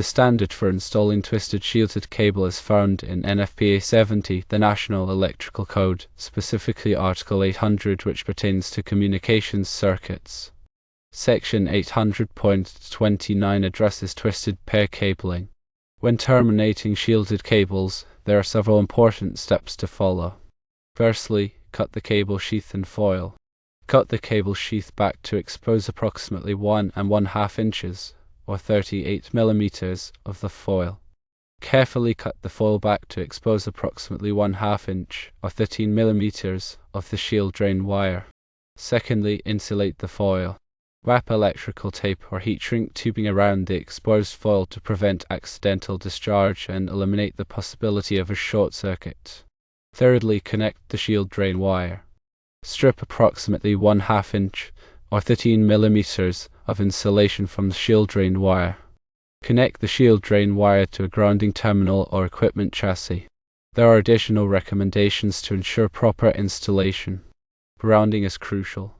The standard for installing twisted shielded cable is found in NFPA 70, the National Electrical Code, specifically Article 800, which pertains to communications circuits. Section 800.29 addresses twisted pair cabling. When terminating shielded cables, there are several important steps to follow. Firstly, cut the cable sheath and foil. Cut the cable sheath back to expose approximately 1 1/2 inches, or 38 mm of the foil. Carefully cut the foil back to expose approximately 1/2 inch, or 13 mm of the shield drain wire. Secondly, insulate the foil. Wrap electrical tape or heat shrink tubing around the exposed foil to prevent accidental discharge and eliminate the possibility of a short circuit. Thirdly, connect the shield drain wire. Strip approximately 1/2 inch, or 13 mm of insulation from the shield drain wire. Connect the shield drain wire to a grounding terminal or equipment chassis. There are additional recommendations to ensure proper installation. Grounding is crucial.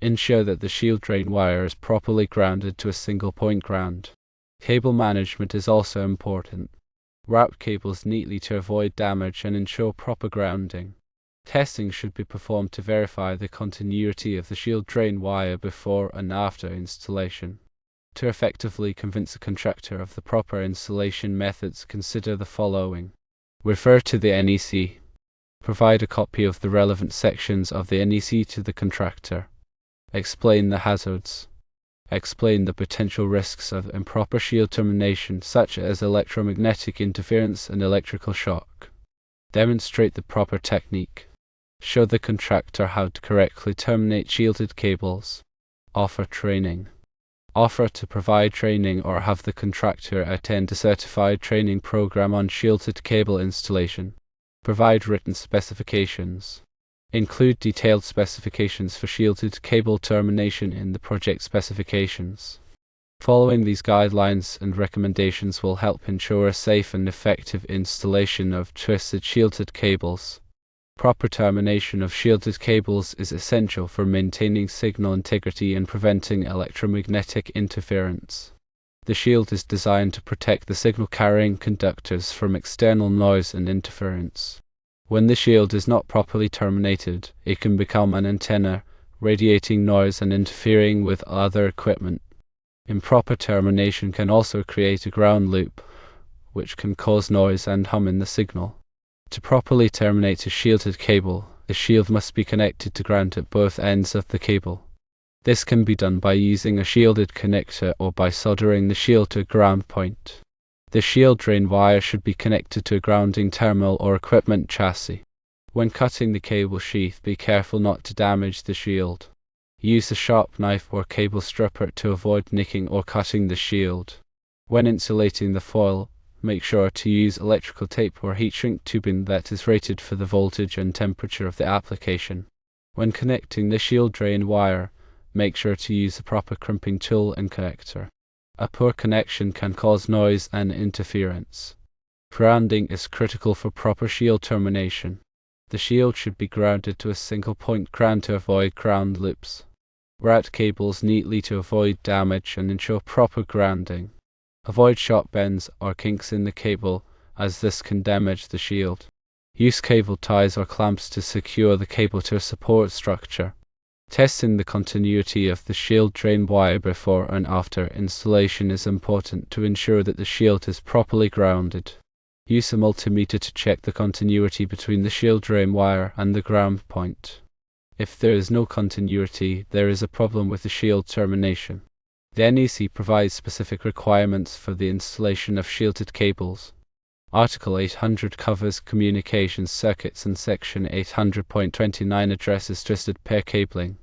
Ensure that the shield drain wire is properly grounded to a single point ground. Cable management is also important. Wrap cables neatly to avoid damage and ensure proper grounding. Testing should be performed to verify the continuity of the shield drain wire before and after installation. To effectively convince a contractor of the proper installation methods, consider the following. Refer to the NEC. Provide a copy of the relevant sections of the NEC to the contractor. Explain the hazards. Explain the potential risks of improper shield termination, such as electromagnetic interference and electrical shock. Demonstrate the proper technique. Show the contractor how to correctly terminate shielded cables. Offer training. Offer to provide training or have the contractor attend a certified training program on shielded cable installation. Provide written specifications. Include detailed specifications for shielded cable termination in the project specifications. Following these guidelines and recommendations will help ensure a safe and effective installation of twisted shielded cables. Proper termination of shielded cables is essential for maintaining signal integrity and preventing electromagnetic interference. The shield is designed to protect the signal-carrying conductors from external noise and interference. When the shield is not properly terminated, it can become an antenna, radiating noise and interfering with other equipment. Improper termination can also create a ground loop, which can cause noise and hum in the signal. To properly terminate a shielded cable, the shield must be connected to ground at both ends of the cable. This can be done by using a shielded connector or by soldering the shield to a ground point. The shield drain wire should be connected to a grounding terminal or equipment chassis. When cutting the cable sheath, be careful not to damage the shield. Use a sharp knife or cable stripper to avoid nicking or cutting the shield. When insulating the foil, make sure to use electrical tape or heat shrink tubing that is rated for the voltage and temperature of the application. When connecting the shield drain wire, make sure to use a proper crimping tool and connector. A poor connection can cause noise and interference. Grounding is critical for proper shield termination. The shield should be grounded to a single point ground to avoid ground loops. Route cables neatly to avoid damage and ensure proper grounding. Avoid sharp bends or kinks in the cable, as this can damage the shield. Use cable ties or clamps to secure the cable to a support structure. Testing the continuity of the shield drain wire before and after installation is important to ensure that the shield is properly grounded. Use a multimeter to check the continuity between the shield drain wire and the ground point. If there is no continuity, there is a problem with the shield termination. The NEC provides specific requirements for the installation of shielded cables. Article 800 covers communications circuits and Section 800.29 addresses twisted pair cabling.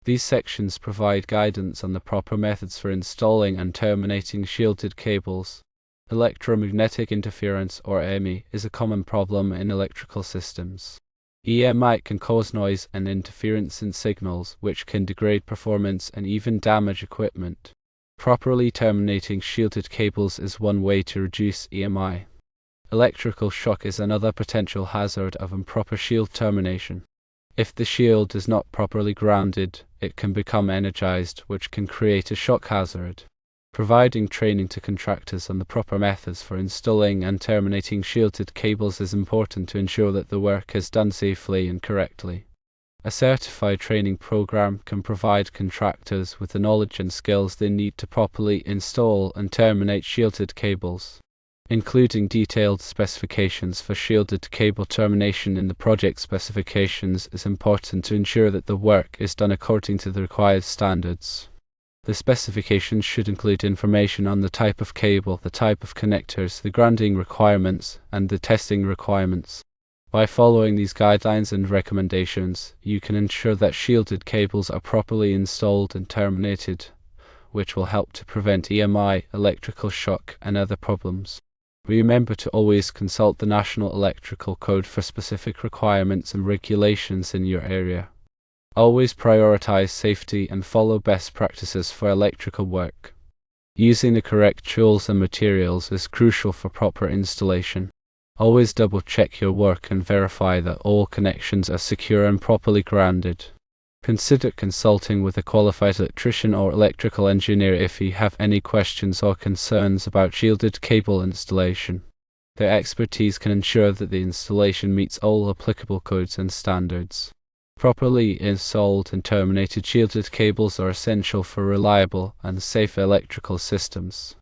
These sections provide guidance on the proper methods for installing and terminating shielded cables. Electromagnetic interference, or EMI, is a common problem in electrical systems. EMI can cause noise and interference in signals, which can degrade performance and even damage equipment. Properly terminating shielded cables is one way to reduce EMI. Electrical shock is another potential hazard of improper shield termination. If the shield is not properly grounded, it can become energized, which can create a shock hazard. Providing training to contractors on the proper methods for installing and terminating shielded cables is important to ensure that the work is done safely and correctly. A certified training program can provide contractors with the knowledge and skills they need to properly install and terminate shielded cables. Including detailed specifications for shielded cable termination in the project specifications is important to ensure that the work is done according to the required standards. The specifications should include information on the type of cable, the type of connectors, the grounding requirements, and the testing requirements. By following these guidelines and recommendations, you can ensure that shielded cables are properly installed and terminated, which will help to prevent EMI, electrical shock, and other problems. Remember to always consult the National Electrical Code for specific requirements and regulations in your area. Always prioritize safety and follow best practices for electrical work. Using the correct tools and materials is crucial for proper installation. Always double-check your work and verify that all connections are secure and properly grounded. Consider consulting with a qualified electrician or electrical engineer if you have any questions or concerns about shielded cable installation. Their expertise can ensure that the installation meets all applicable codes and standards. Properly installed and terminated shielded cables are essential for reliable and safe electrical systems.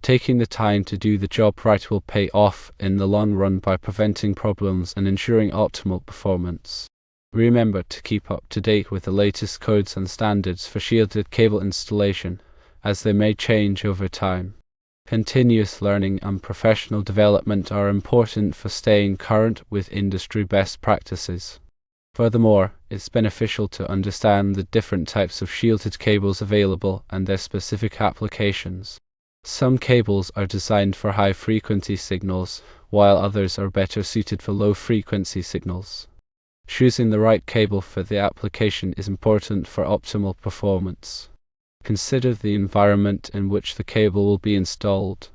Taking the time to do the job right will pay off in the long run by preventing problems and ensuring optimal performance. Remember to keep up to date with the latest codes and standards for shielded cable installation, as they may change over time. Continuous learning and professional development are important for staying current with industry best practices. Furthermore, it's beneficial to understand the different types of shielded cables available and their specific applications. Some cables are designed for high-frequency signals, while others are better suited for low-frequency signals. Choosing the right cable for the application is important for optimal performance. Consider the environment in which the cable will be installed.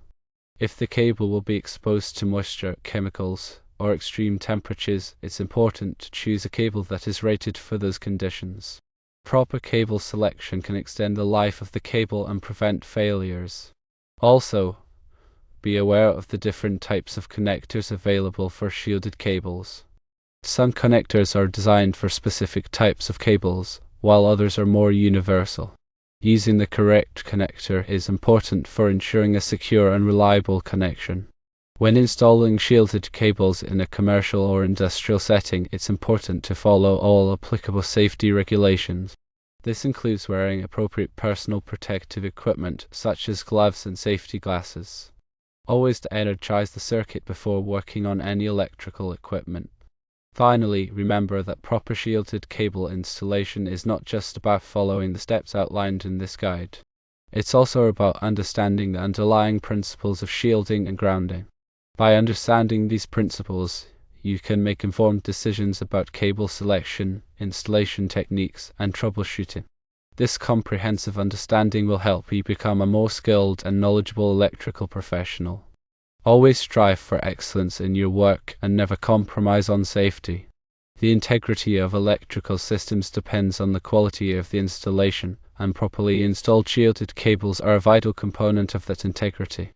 If the cable will be exposed to moisture, chemicals, or extreme temperatures, it's important to choose a cable that is rated for those conditions. Proper cable selection can extend the life of the cable and prevent failures. Also, be aware of the different types of connectors available for shielded cables. Some connectors are designed for specific types of cables, while others are more universal. Using the correct connector is important for ensuring a secure and reliable connection. When installing shielded cables in a commercial or industrial setting, it's important to follow all applicable safety regulations. This includes wearing appropriate personal protective equipment, such as gloves and safety glasses. Always to energize the circuit before working on any electrical equipment. Finally, remember that proper shielded cable installation is not just about following the steps outlined in this guide. It's also about understanding the underlying principles of shielding and grounding. By understanding these principles, you can make informed decisions about cable selection, installation techniques, and troubleshooting. This comprehensive understanding will help you become a more skilled and knowledgeable electrical professional. Always strive for excellence in your work and never compromise on safety. The integrity of electrical systems depends on the quality of the installation, and properly installed shielded cables are a vital component of that integrity.